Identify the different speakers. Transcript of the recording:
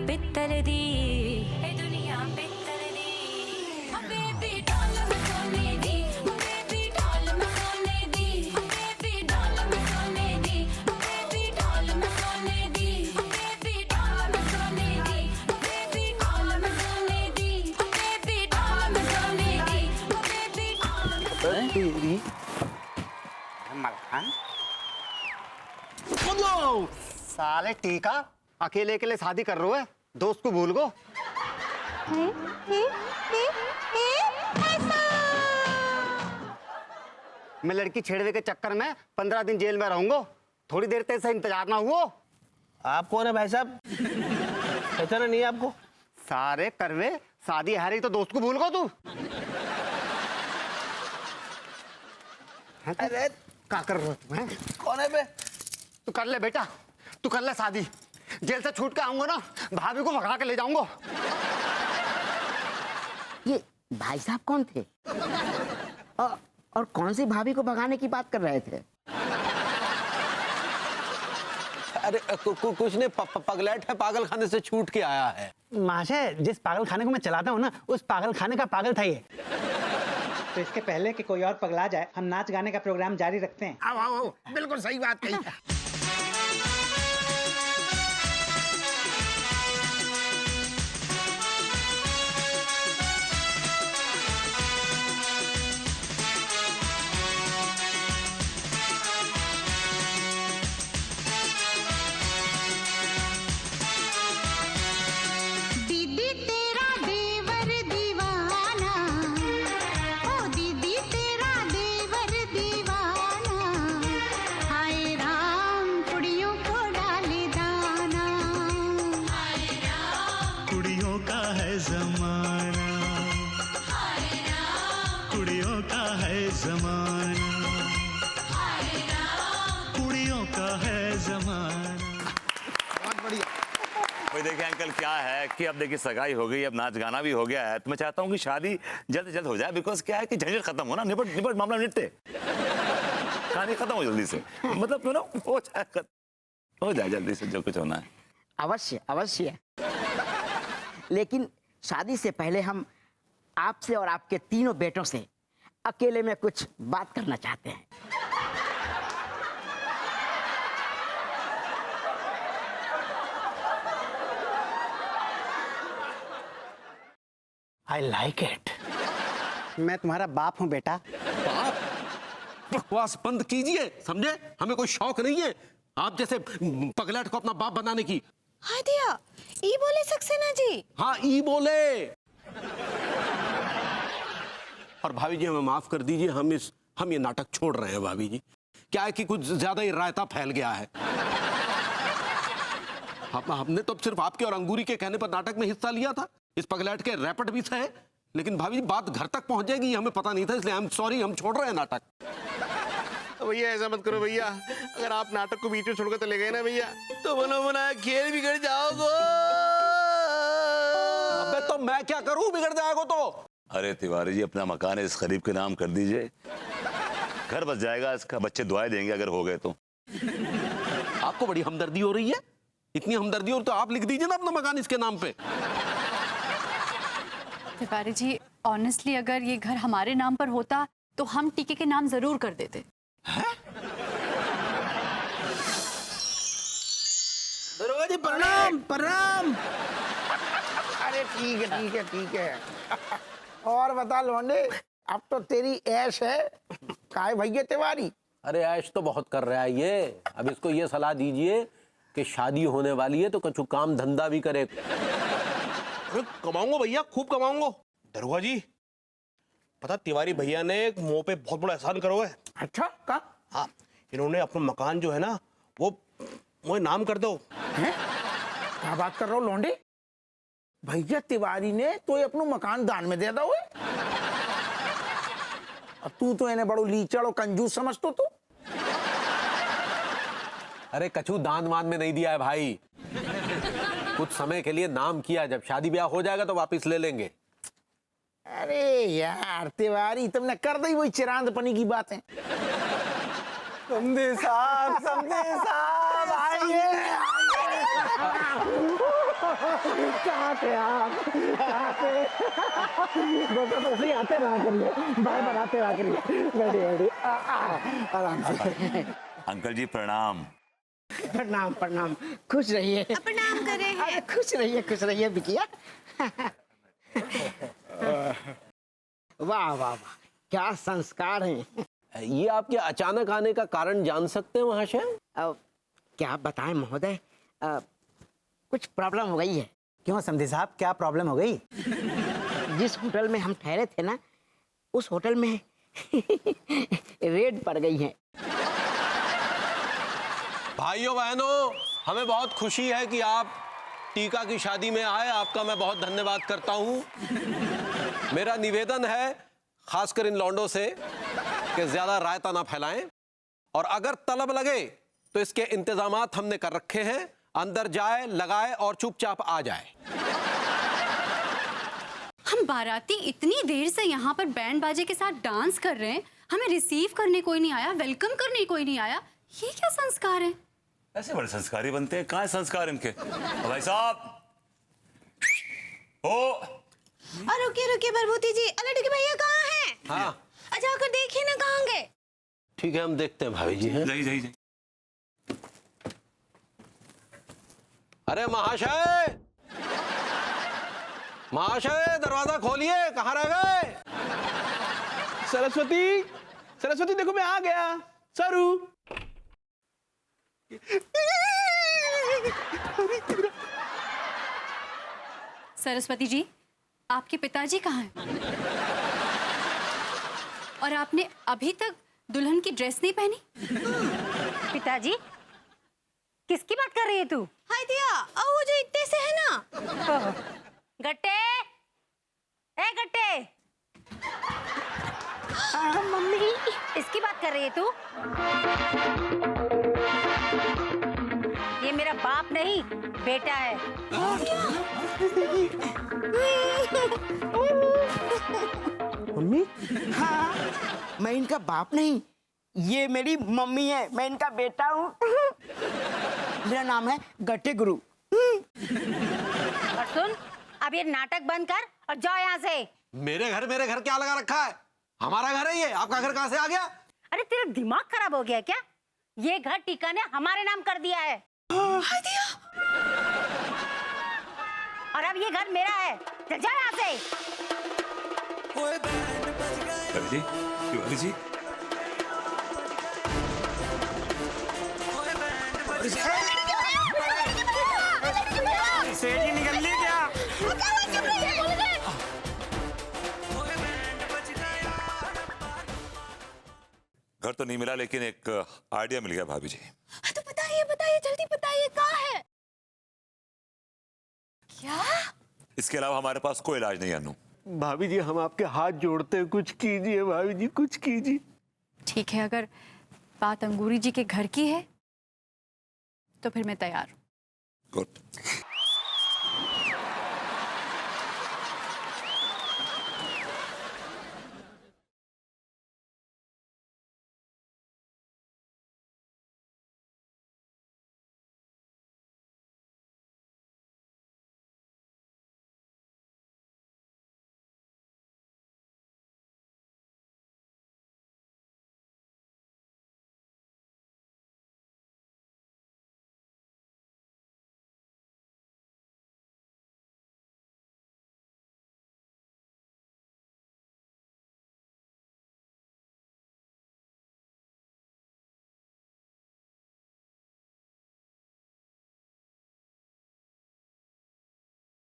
Speaker 1: पित्तर दी, ए दुनिया पित्तर दी। ओ बेबी डॉल मैं सोने दी, ओ बेबी डॉल मैं सोने दी, ओ बेबी डॉल मैं सोने दी, ओ बेबी डॉल मैं सोने दी, ओ बेबी डॉल मैं सोने दी, ओ बेबी डॉल मैं सोने दी, ओ बेबी डॉल मैं सोने दी, ओ बेबी डॉल मैं सोने दी।
Speaker 2: मलखान साले टीका अकेले अकेले शादी कर रहे हो, दोस्त को भूल गो। मैं लड़की छेड़वे के चक्कर में 15 दिन जेल में रहूंगा, थोड़ी देर तक से इंतजार ना हुआ।
Speaker 3: आप कौन है भाई साहब? पहचाना नहीं है आपको?
Speaker 2: सारे करवे शादी हारी तो दोस्त को भूल गो तू।
Speaker 3: अरे
Speaker 2: क्या कर रहे हो तुम?
Speaker 3: कौन है बे?
Speaker 2: तू कर ले बेटा, तू कर ले शादी। जेल से छूट के आऊंगा ना, भाभी को भगा के ले जाऊंगा।
Speaker 4: ये भाई साहब कौन थे? और कौन सी भाभी को भगाने की बात कर रहे थे?
Speaker 3: अरे कुछ ने पगलेट है, पागल खाने से छूट के आया है।
Speaker 5: महाशय, जिस पागल खाने को मैं चलाता हूँ ना, उस पागल खाने का पागल था ये।
Speaker 6: तो इसके पहले कि कोई और पगला जाए, हम नाच गाने का प्रोग्राम जारी रखते हैं।
Speaker 2: आओ आओ, बिल्कुल सही बात कही।
Speaker 1: दीदी तेरा देवर दीवाना, ओ दीदी तेरा देवर दीवाना, हाय राम कुड़ियों को डाले दाना, हाय राम
Speaker 7: कुड़ियों का है जमाना,
Speaker 1: हाय राम
Speaker 7: कुड़ियों का है जमाना,
Speaker 1: हाय राम।
Speaker 7: कुड़ियों का है जमाना।
Speaker 8: भाई देखिए अंकल, क्या है कि अब देखिए सगाई हो गई, अब नाच गाना भी हो गया है, तो मैं चाहता हूँ कि शादी जल्द से जल्द हो जाए। बिकॉज क्या है कि झंझट खत्म हो ना, निपट निपट मामला निपटे, कहानी खत्म हो जल्दी से, मतलब क्यों ना हो जाए जल्दी से जो कुछ होना है।
Speaker 4: अवश्य अवश्य। लेकिन शादी से पहले हम आपसे और आपके तीनों बेटों से अकेले में कुछ बात करना चाहते हैं।
Speaker 5: I like it.
Speaker 2: मैं तुम्हारा बाप हूँ बेटा।
Speaker 3: बाप? बकवास बंद कीजिए, समझे? हमें कोई शौक नहीं है आप जैसे पगलेट को अपना बाप बनाने की।
Speaker 9: हाँ दिया, ई बोले सक्सेना जी।
Speaker 3: हाँ ई बोले। और भाभी जी हमें माफ कर दीजिए, हम ये नाटक छोड़ रहे हैं भाभी जी। क्या है कि कुछ ज्यादा ही रायता फैल गया है। हमने तो सिर्फ आपके और अंगूरी के कहने पर नाटक में हिस्सा लिया था, इस पगलेट के रैपट भी सहे, लेकिन भाभी जी बात घर तक पहुंच जाएगी हमें पता नहीं था, इसलिए आई एम सॉरी, हम छोड़ रहे हैं नाटक।
Speaker 10: भैया ऐसा मत करो भैया, अगर आप नाटक को बीच में छोड़कर चले गए ना भैया, तो बना बनाया खेल बिगड़ जाओगे।
Speaker 3: अबे तो मैं क्या करूं, बिगड़ जाएगा तो।
Speaker 8: अरे तिवारी जी, अपना मकान इस गरीब के नाम कर दीजिए, घर बस जाएगा, इसका बच्चे दुआएं देंगे अगर हो गए तो।
Speaker 3: आपको बड़ी हमदर्दी हो रही है, इतनी हमदर्दी हो तो आप लिख दीजिए ना अपना मकान इसके नाम पे।
Speaker 9: तिवारी जी, ऑनेस्टली अगर ये घर हमारे नाम पर होता तो हम टीके के नाम जरूर कर देते।
Speaker 3: दरोगा जी प्रणाम प्रणाम।
Speaker 11: अरे ठीक है ठीक है ठीक है। और बता लौंडे, अब तो तेरी ऐश है, काहे भैया तिवारी?
Speaker 3: अरे ऐश तो बहुत कर रहा है ये, अब इसको ये सलाह दीजिए कि शादी होने वाली है तो कुछ काम धंधा भी करे।
Speaker 10: कमाऊंगा भैया, खूब कमाऊंगा। दरोगा जी, पता तिवारी भैया ने एक मुंह पे बहुत बड़ा एहसान करो है।
Speaker 11: अच्छा का?
Speaker 10: हाँ, इन्होंने अपना मकान जो है ना वो मुझे नाम कर दो।
Speaker 11: हैं? क्या बात कर रहा हो लौंडे? भैया तिवारी ने तो ये अपना मकान दान में दे दो। अब तू तो इन्हें बड़ो लीचड़ और कंजूस समझतो तू।
Speaker 3: अरे कछू दान वान में नहीं दिया है भाई, कुछ समय के लिए नाम किया, जब शादी ब्याह हो जाएगा तो वापस ले लेंगे।
Speaker 11: अरे यार तिवारी, तुमने कर दी वही चिरांदपनी की बातें।
Speaker 2: समझे साहब, समझे साहब, आइए।
Speaker 11: कहाँ थे आप? कहाँ थे? बस ऐसे ही आते रहा करिए, बार बार आते रहा करिए। बैठिए, आराम से।
Speaker 8: अंकल जी प्रणाम।
Speaker 4: प्रणाम प्रणाम, खुश रहिए।
Speaker 1: प्रणाम करे हैं।
Speaker 4: अरे खुश रहिए बिटिया। वाह वाह वाह, क्या संस्कार हैं।
Speaker 3: ये आपके अचानक आने का कारण जान सकते हैं महाशय?
Speaker 4: क्या बताएं महोदय, कुछ प्रॉब्लम हो गई है।
Speaker 5: क्यों समधी साहब, क्या प्रॉब्लम हो गई?
Speaker 4: जिस होटल में हम ठहरे थे ना, उस होटल में रेड पड़ गई है।
Speaker 3: भाइयों बहनों, हमें बहुत खुशी है कि आप टीका की शादी में आए। आपका मैं बहुत धन्यवाद करता हूं। मेरा निवेदन है खासकर इन लौंडों से कि ज्यादा रायता ना फैलाएं, और अगर तलब लगे तो इसके इंतजामात हमने कर रखे हैं। अंदर जाए, लगाए और चुपचाप आ जाए।
Speaker 9: हम बाराती इतनी देर से यहाँ पर बैंड बाजे के साथ डांस कर रहे हैं, हमें रिसीव करने कोई नहीं आया, वेलकम करने कोई नहीं आया। ये क्या संस्कार है?
Speaker 8: ऐसे बड़े संस्कारी बनते हैं, कहाँ है संस्कार इनके? भाई साहब ओ
Speaker 1: रुकिए रुकिए प्रभुति जी, अरे के भैया कहाँ हैं?
Speaker 3: हाँ
Speaker 1: अच्छा आकर देखिए ना कहाँ गए।
Speaker 3: ठीक है, हम देखते हैं भाभी जी हैं।
Speaker 8: जाइए।
Speaker 3: अरे महाशय, महाशय दरवाजा खोलिए, कहाँ रह गए?
Speaker 10: सरस्वती, सरस्वती देखो मैं आ गया। सरू।
Speaker 9: सरस्वती जी, आपके पिताजी कहाँ हैं? और आपने अभी तक दुल्हन की ड्रेस नहीं पहनी?
Speaker 1: पिताजी, किसकी बात कर रही है तू? हाय दिया, वो जो इतने से है ना। गट्टे, ए गट्टे। मम्मी, इसकी बात कर रही है तू? ये मेरा बाप नहीं, बेटा है।
Speaker 4: मम्मी? हाँ, मैं इनका बाप नहीं, ये मेरी मम्मी है, मैं इनका बेटा हूँ। मेरा नाम है गट्टे गुरु।
Speaker 1: और सुन, अब ये नाटक बंद कर और जाओ यहाँ से।
Speaker 3: मेरे घर क्या लगा रखा है? हमारा घर है ये, आपका घर कहाँ से आ गया?
Speaker 1: अरे तेरा दिमाग खराब हो गया क्या? ये घर टीका ने हमारे नाम कर दिया है। और अब ये घर मेरा है, चल जा यहाँ से।
Speaker 8: तिवारी जी
Speaker 11: सेठी निकल ली क्या?
Speaker 8: घर तो नहीं मिला, लेकिन एक आइडिया मिल गया भाभी जी।
Speaker 1: तो बताइए जल्दी बताइए, कहाँ है? क्या?
Speaker 8: इसके अलावा हमारे पास कोई इलाज नहीं है अनु।
Speaker 3: भाभी जी, हम आपके हाथ जोड़ते हैं, कुछ कीजिए भाभी जी, कुछ कीजिए।
Speaker 9: ठीक है, अगर बात अंगूरी जी के घर की है तो फिर मैं तैयार हूँ।
Speaker 8: गुड।